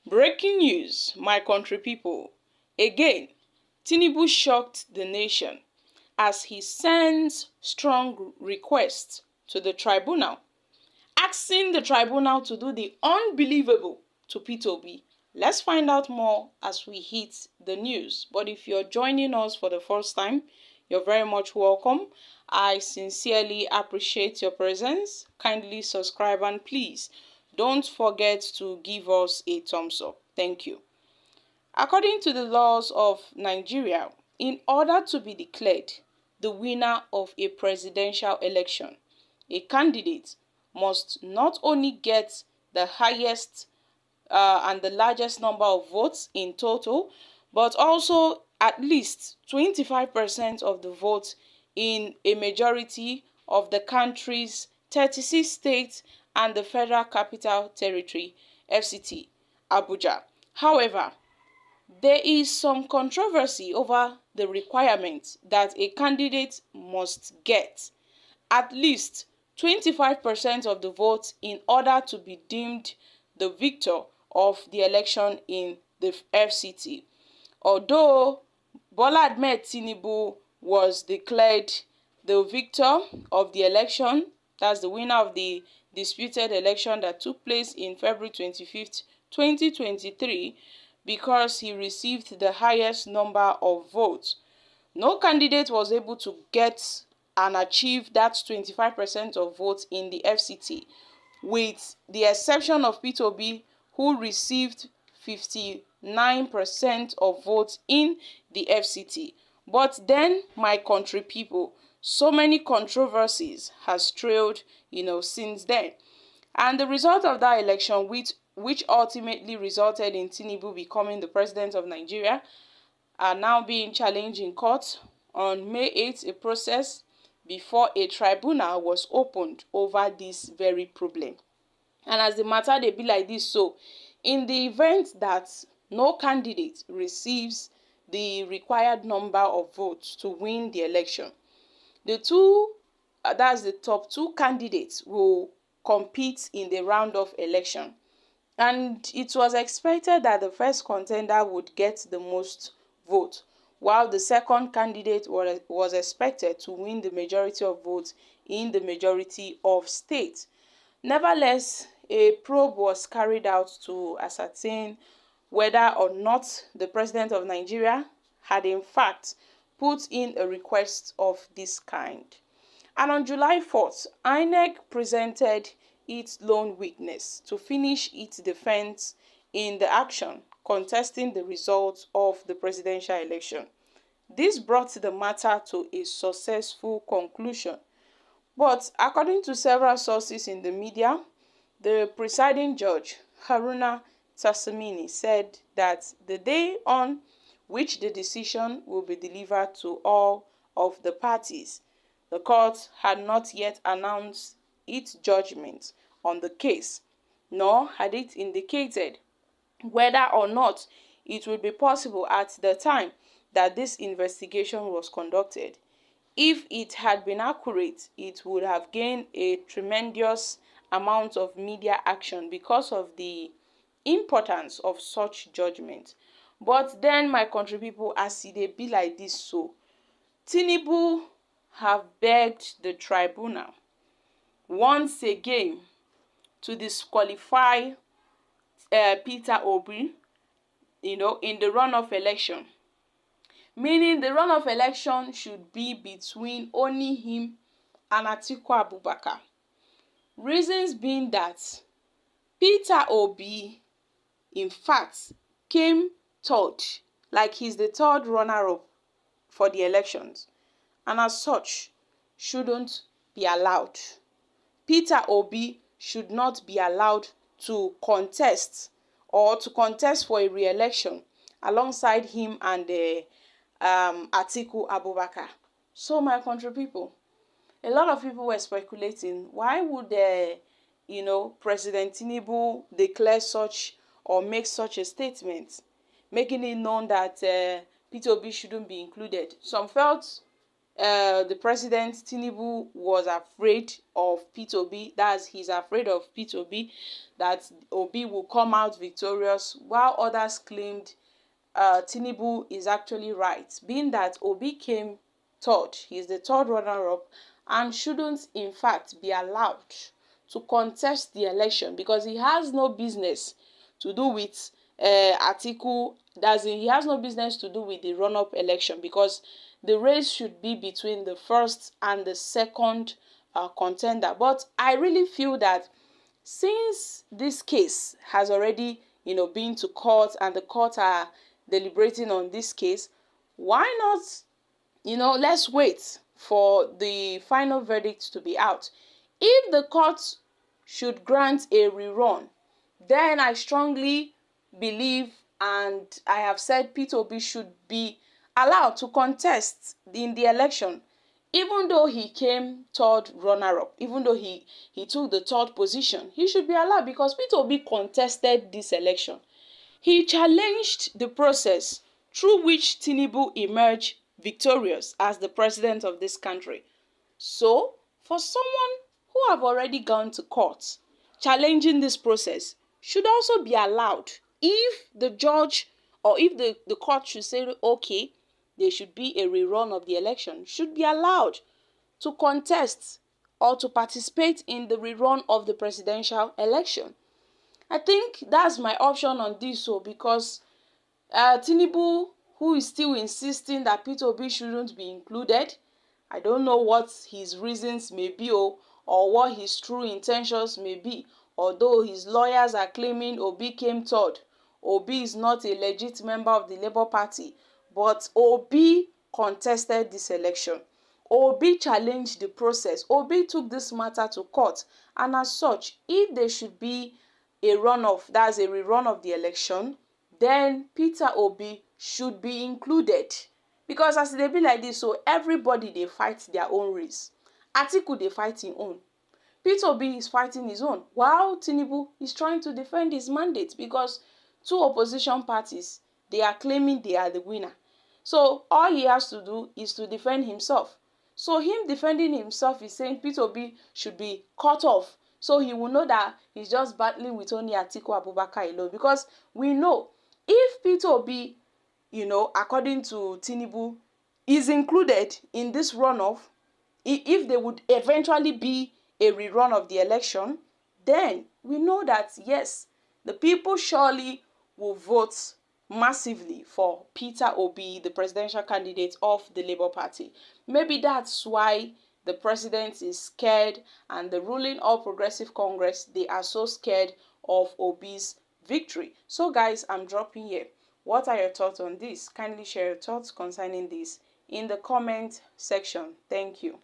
Breaking news, my country people. Again, Tinubu shocked the nation as he sends strong requests to the tribunal, asking the tribunal to do the unbelievable to P2B. Let's find out more as we hit the news. But if you're joining us for the first time, you're very much welcome. I sincerely appreciate your presence. Kindly subscribe and please don't forget to give us a thumbs up. Thank you. According to the laws of Nigeria, in order to be declared the winner of a presidential election, a candidate must not only get the highest and the largest number of votes in total, but also at least 25% of the votes in a majority of the country's 36 states and the Federal Capital Territory, FCT, Abuja. However, there is some controversy over the requirement that a candidate must get at least 25% of the votes in order to be deemed the victor of the election in the FCT. Although Bola Ahmed Tinubu was declared the victor of the election, that's the winner of the disputed election that took place in February 25th, 2023, because he received the highest number of votes. No candidate was able to get and achieve that 25% of votes in the FCT, with the exception of P2B, who received 59% of votes in the FCT. But then, my country people, so many controversies has trailed, since then. And the result of that election, which ultimately resulted in Tinubu becoming the president of Nigeria, are now being challenged in court. On May 8th, a process before a tribunal was opened over this very problem. And as the matter dey be like this, so in the event that no candidate receives the required number of votes to win the election, that's the top two candidates will compete in the round of election. And it was expected that the first contender would get the most votes, while the second candidate was expected to win the majority of votes in the majority of states. Nevertheless, a probe was carried out to ascertain whether or not the president of Nigeria had in fact put in a request of this kind. And on July 4th, INEC presented its lone witness to finish its defense in the action contesting the results of the presidential election. This brought the matter to a successful conclusion. But according to several sources in the media, the presiding judge, Haruna Tassamini, said that the day on which the decision will be delivered to all of the parties, the court had not yet announced its judgment on the case, nor had it indicated whether or not it would be possible at the time that this investigation was conducted. If it had been accurate, it would have gained a tremendous amount of media action because of the importance of such judgment. But then, my country people, as e dey be like this, so Tinubu have begged the tribunal once again to disqualify Peter Obi, in the runoff election. Meaning the runoff election should be between only him and Atiku Abubakar. Reasons being that Peter Obi, in fact, came third, like he's the third runner-up for the elections, and as such, shouldn't be allowed. Peter Obi should not be allowed to contest for a re-election alongside him and Atiku Abubakar. So, my country people, a lot of people were speculating, why would President Tinubu declare such or make such a statement, making it known that Peter Obi shouldn't be included. Some felt the president Tinubu was afraid of Peter Obi. That's he's afraid of Peter Obi, that Obi will come out victorious, while others claimed Tinubu is actually right, being that Obi came third. He's the third runner-up and shouldn't, in fact, be allowed to contest the election because he has no business to do with Atiku. He has no business to do with the run-up election because the race should be between the first and the second contender. But I really feel that since this case has already, been to court and the court are deliberating on this case, why not, let's wait for the final verdict to be out. If the court should grant a rerun, then I strongly believe, and I have said, Peter Obi should be allowed to contest in the election, even though he came third runner-up, even though he took the third position. He should be allowed because Peter Obi contested this election. He challenged the process through which Tinubu emerged victorious as the president of this country. So, for someone who have already gone to court, challenging this process should also be allowed. If the judge or if the court should say, okay, there should be a rerun of the election, should be allowed to contest or to participate in the rerun of the presidential election. I think that's my option on this, because Tinubu, who is still insisting that Peter Obi shouldn't be included, I don't know what his reasons may be, or what his true intentions may be. Although his lawyers are claiming Obi came third, Obi is not a legit member of the Labour Party, but Obi contested this election. Obi challenged the process. Obi took this matter to court, and as such, if there should be a runoff, that's a rerun of the election, then Peter Obi should be included. Because as they be like this, so everybody they fight their own race. Atiku they fight his own. Peter Obi is fighting his own, while Tinubu is trying to defend his mandate because two opposition parties, they are claiming they are the winner. So all he has to do is to defend himself. So him defending himself is saying Peter Obi should be cut off, so he will know that he's just battling with only Atiku Abubakar alone. Because we know if Peter Obi, according to Tinubu, is included in this runoff, if there would eventually be a rerun of the election, then we know that yes, the people surely will vote massively for Peter Obi, the presidential candidate of the Labour Party. Maybe that's why the president is scared, and the ruling All Progressive Congress, they are so scared of Obi's victory. So guys, I'm dropping here. What are your thoughts on this? Kindly share your thoughts concerning this in the comment section. Thank you.